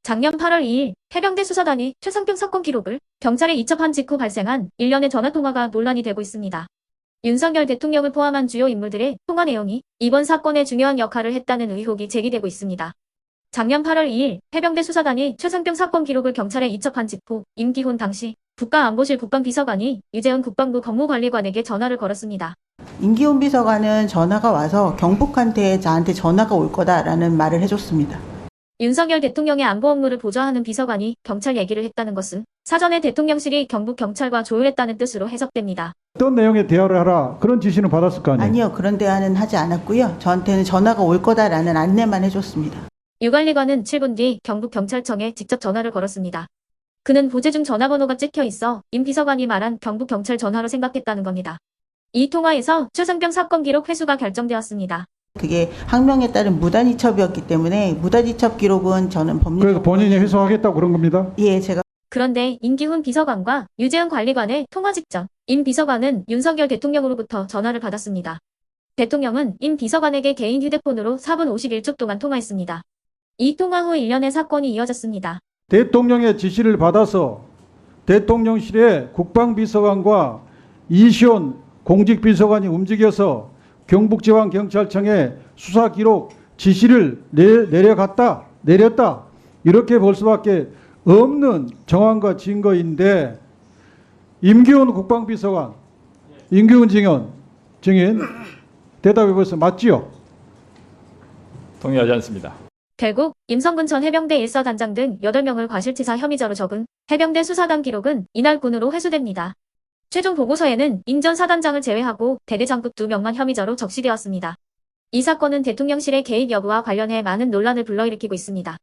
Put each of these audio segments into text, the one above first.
작년 8월 2일 해병대 수사단이 최상병 사건 기록을 경찰에 이첩한 직후 발생한 일련의 전화통화가 논란이 되고 있습니다. 윤석열 대통령을 포함한 주요 인물들의 통화 내용이 이번 사건에 중요한 역할을 했다는 의혹이 제기되고 있습니다. 작년 8월 2일 해병대 수사단이 최상병 사건 기록을 경찰에 이첩한 직후 임기훈 당시 국가안보실 국방비서관이 유재훈 국방부 법무관리관에게 전화를 걸었습니다. 임기훈 비서관은 전화가 와서 경북한테 저한테 전화가 올 거다라는 말을 해줬습니다. 윤석열 대통령의 안보 업무를 보좌하는 비서관이 경찰 얘기를 했다는 것은 사전에 대통령실이 경북 경찰과 조율했다는 뜻으로 해석됩니다. 어떤 내용의 대화를 하라 그런 지시는 받았을 거 아니에요? 아니요, 그런 대화는 하지 않았고요. 저한테는 전화가 올 거다라는 안내만 해줬습니다. 유 관리관은 7분 뒤 경북 경찰청에 직접 전화를 걸었습니다. 그는 보제 중 전화번호가 찍혀 있어 임 비서관이 말한 경북 경찰 전화로 생각했다는 겁니다. 이 통화에서 최상병 사건 기록 회수가 결정되었습니다. 그게 항명에 따른 무단 이첩이었기 때문에 무단 이첩 기록은 저는 법률. 그래서 본인이 회수하겠다고 그런 겁니다. 예, 제가. 그런데 임기훈 비서관과 유재훈 관리관의 통화 직전 임 비서관은 윤석열 대통령으로부터 전화를 받았습니다. 대통령은 임 비서관에게 개인 휴대폰으로 4분 51초 동안 통화했습니다. 이 통화 후 일련의 사건이 이어졌습니다. 대통령의 지시를 받아서 대통령실의 국방비서관과 이시온 공직비서관이 움직여서 경북지방경찰청에 수사기록 지시를 내렸다 이렇게 볼 수밖에 없는 정황과 증거인데, 임기훈 국방비서관, 임기훈 증인 대답해 보세요. 맞지요? 동의하지 않습니다. 결국 임성근 전 해병대 1사단장 등 8명을 과실치사 혐의자로 적은 해병대 수사단 기록은 이날군으로 회수됩니다. 최종 보고서에는 임 전 사단장을 제외하고 대대장급 2명만 혐의자로 적시되었습니다. 이 사건은 대통령실의 개입 여부와 관련해 많은 논란을 불러일으키고 있습니다.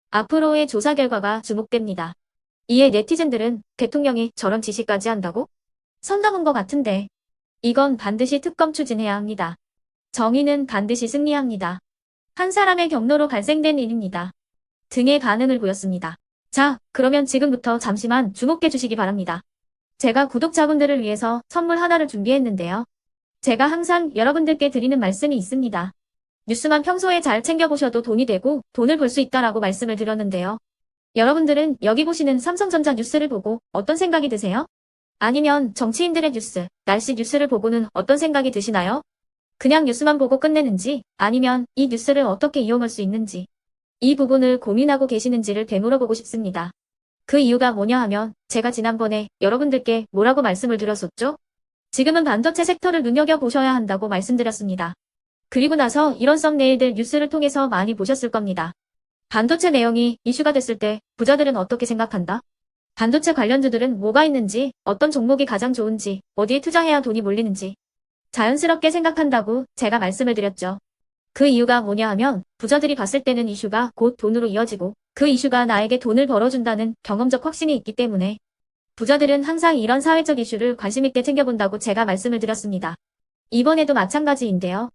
앞으로의 조사 결과가 주목됩니다. 이에 네티즌들은 대통령이 저런 지시까지 한다고? 선 넘은 것 같은데. 이건 반드시 특검 추진해야 합니다. 정의는 반드시 승리합니다. 한 사람의 경로로 발생된 일입니다. 등의 반응을 보였습니다. 자, 그러면 지금부터 잠시만 주목해 주시기 바랍니다. 제가 구독자분들을 위해서 선물 하나를 준비했는데요. 제가 항상 여러분들께 드리는 말씀이 있습니다. 뉴스만 평소에 잘 챙겨보셔도 돈이 되고 돈을 벌 수 있다라고 말씀을 드렸는데요. 여러분들은 여기 보시는 삼성전자 뉴스를 보고 어떤 생각이 드세요? 아니면 정치인들의 뉴스, 날씨 뉴스를 보고는 어떤 생각이 드시나요? 그냥 뉴스만 보고 끝내는지, 아니면 이 뉴스를 어떻게 이용할 수 있는지, 이 부분을 고민하고 계시는지를 되물어보고 싶습니다. 그 이유가 뭐냐 하면 제가 지난번에 여러분들께 뭐라고 말씀을 드렸었죠? 지금은 반도체 섹터를 눈여겨보셔야 한다고 말씀드렸습니다. 그리고 나서 이런 썸네일들 뉴스를 통해서 많이 보셨을 겁니다. 반도체 내용이 이슈가 됐을 때 부자들은 어떻게 생각한다? 반도체 관련주들은 뭐가 있는지, 어떤 종목이 가장 좋은지, 어디에 투자해야 돈이 몰리는지 자연스럽게 생각한다고 제가 말씀을 드렸죠. 그 이유가 뭐냐 하면 부자들이 봤을 때는 이슈가 곧 돈으로 이어지고 그 이슈가 나에게 돈을 벌어준다는 경험적 확신이 있기 때문에 부자들은 항상 이런 사회적 이슈를 관심있게 챙겨본다고 제가 말씀을 드렸습니다. 이번에도 마찬가지인데요.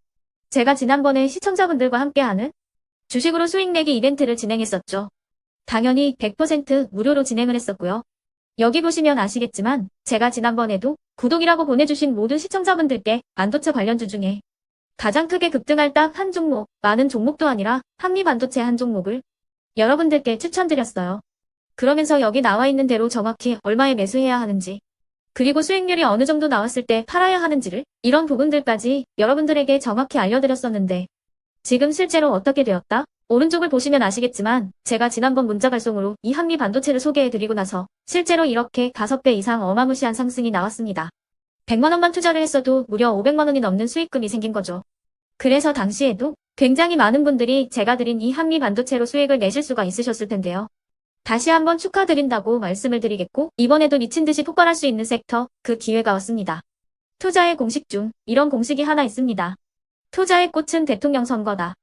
제가 지난번에 시청자분들과 함께하는 주식으로 수익 내기 이벤트를 진행했었죠. 당연히 100% 무료로 진행을 했었고요. 여기 보시면 아시겠지만 제가 지난번에도 구독이라고 보내주신 모든 시청자분들께 반도체 관련주 중에 가장 크게 급등할 딱 한 종목, 많은 종목도 아니라 한미반도체 한 종목을 여러분들께 추천드렸어요. 그러면서 여기 나와 있는 대로 정확히 얼마에 매수해야 하는지, 그리고 수익률이 어느 정도 나왔을 때 팔아야 하는지를, 이런 부분들까지 여러분들에게 정확히 알려드렸었는데 지금 실제로 어떻게 되었다? 오른쪽을 보시면 아시겠지만 제가 지난번 문자 발송으로 이 한미 반도체를 소개해드리고 나서 실제로 이렇게 5배 이상 어마무시한 상승이 나왔습니다. 100만 원만 투자를 했어도 무려 500만 원이 넘는 수익금이 생긴 거죠. 그래서 당시에도 굉장히 많은 분들이 제가 드린 이 한미 반도체로 수익을 내실 수가 있으셨을 텐데요. 다시 한번 축하드린다고 말씀을 드리겠고, 이번에도 미친 듯이 폭발할 수 있는 섹터, 그 기회가 왔습니다. 투자의 공식 중 이런 공식이 하나 있습니다. 투자의 꽃은 대통령 선거다.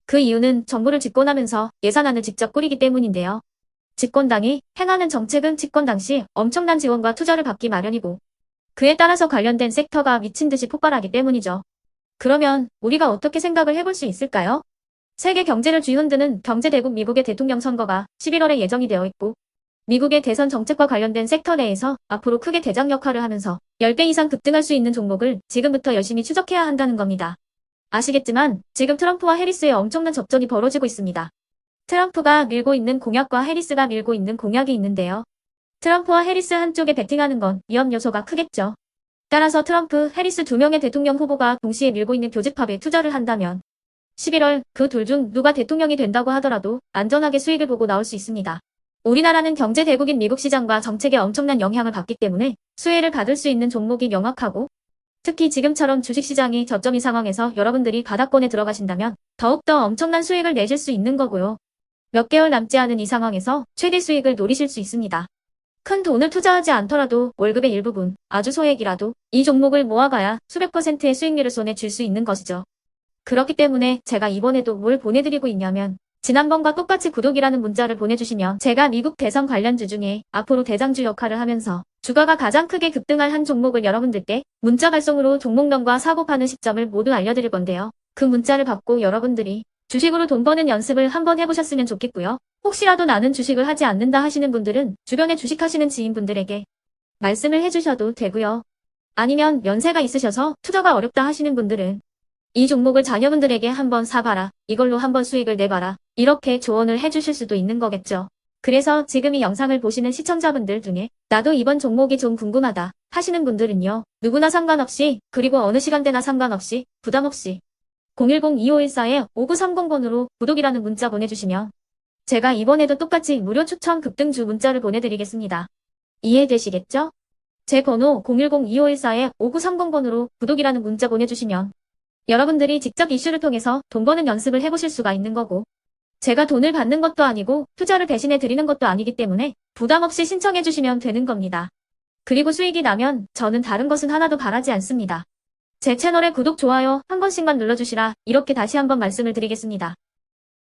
그 이유는 정부를 집권하면서 예산안을 직접 꾸리기 때문인데요. 집권당이 행하는 정책은 집권 당시 엄청난 지원과 투자를 받기 마련이고 그에 따라서 관련된 섹터가 미친 듯이 폭발하기 때문이죠. 그러면 우리가 어떻게 생각을 해볼 수 있을까요? 세계 경제를 쥐흔드는 경제대국 미국의 대통령 선거가 11월에 예정이 되어 있고 미국의 대선 정책과 관련된 섹터 내에서 앞으로 크게 대장 역할을 하면서 10배 이상 급등할 수 있는 종목을 지금부터 열심히 추적해야 한다는 겁니다. 아시겠지만 지금 트럼프와 해리스의 엄청난 접전이 벌어지고 있습니다. 트럼프가 밀고 있는 공약과 해리스가 밀고 있는 공약이 있는데요. 트럼프와 해리스 한쪽에 베팅하는 건 위험 요소가 크겠죠. 따라서 트럼프, 해리스 두 명의 대통령 후보가 동시에 밀고 있는 교집합에 투자를 한다면 11월 그 둘 중 누가 대통령이 된다고 하더라도 안전하게 수익을 보고 나올 수 있습니다. 우리나라는 경제 대국인 미국 시장과 정책에 엄청난 영향을 받기 때문에 수혜를 받을 수 있는 종목이 명확하고 특히 지금처럼 주식시장이 저점인 상황에서 여러분들이 바닥권에 들어가신다면 더욱더 엄청난 수익을 내실 수 있는 거고요. 몇 개월 남지 않은 이 상황에서 최대 수익을 노리실 수 있습니다. 큰 돈을 투자하지 않더라도 월급의 일부분, 아주 소액이라도 이 종목을 모아가야 수백 %의 수익률을 손에 쥘 수 있는 것이죠. 그렇기 때문에 제가 이번에도 뭘 보내드리고 있냐면 지난번과 똑같이 구독이라는 문자를 보내주시면 제가 미국 대선 관련주 중에 앞으로 대장주 역할을 하면서 주가가 가장 크게 급등할 한 종목을 여러분들께 문자 발송으로 종목명과 사고 파는 시점을 모두 알려드릴 건데요. 그 문자를 받고 여러분들이 주식으로 돈 버는 연습을 한번 해보셨으면 좋겠고요. 혹시라도 나는 주식을 하지 않는다 하시는 분들은 주변에 주식하시는 지인분들에게 말씀을 해주셔도 되고요. 아니면 연세가 있으셔서 투자가 어렵다 하시는 분들은 이 종목을 자녀분들에게 한번 사봐라. 이걸로 한번 수익을 내봐라. 이렇게 조언을 해주실 수도 있는 거겠죠. 그래서 지금 이 영상을 보시는 시청자분들 중에 나도 이번 종목이 좀 궁금하다 하시는 분들은요. 누구나 상관없이 그리고 어느 시간대나 상관없이 부담없이 010-2514-5930번으로 구독이라는 문자 보내주시면 제가 이번에도 똑같이 무료 추천 급등주 문자를 보내드리겠습니다. 이해되시겠죠? 제 번호 010-2514-5930번으로 구독이라는 문자 보내주시면 여러분들이 직접 이슈를 통해서 돈 버는 연습을 해보실 수가 있는 거고 제가 돈을 받는 것도 아니고 투자를 대신해 드리는 것도 아니기 때문에 부담 없이 신청해 주시면 되는 겁니다. 그리고 수익이 나면 저는 다른 것은 하나도 바라지 않습니다. 제 채널에 구독, 좋아요 한 번씩만 눌러주시라 이렇게 다시 한번 말씀을 드리겠습니다.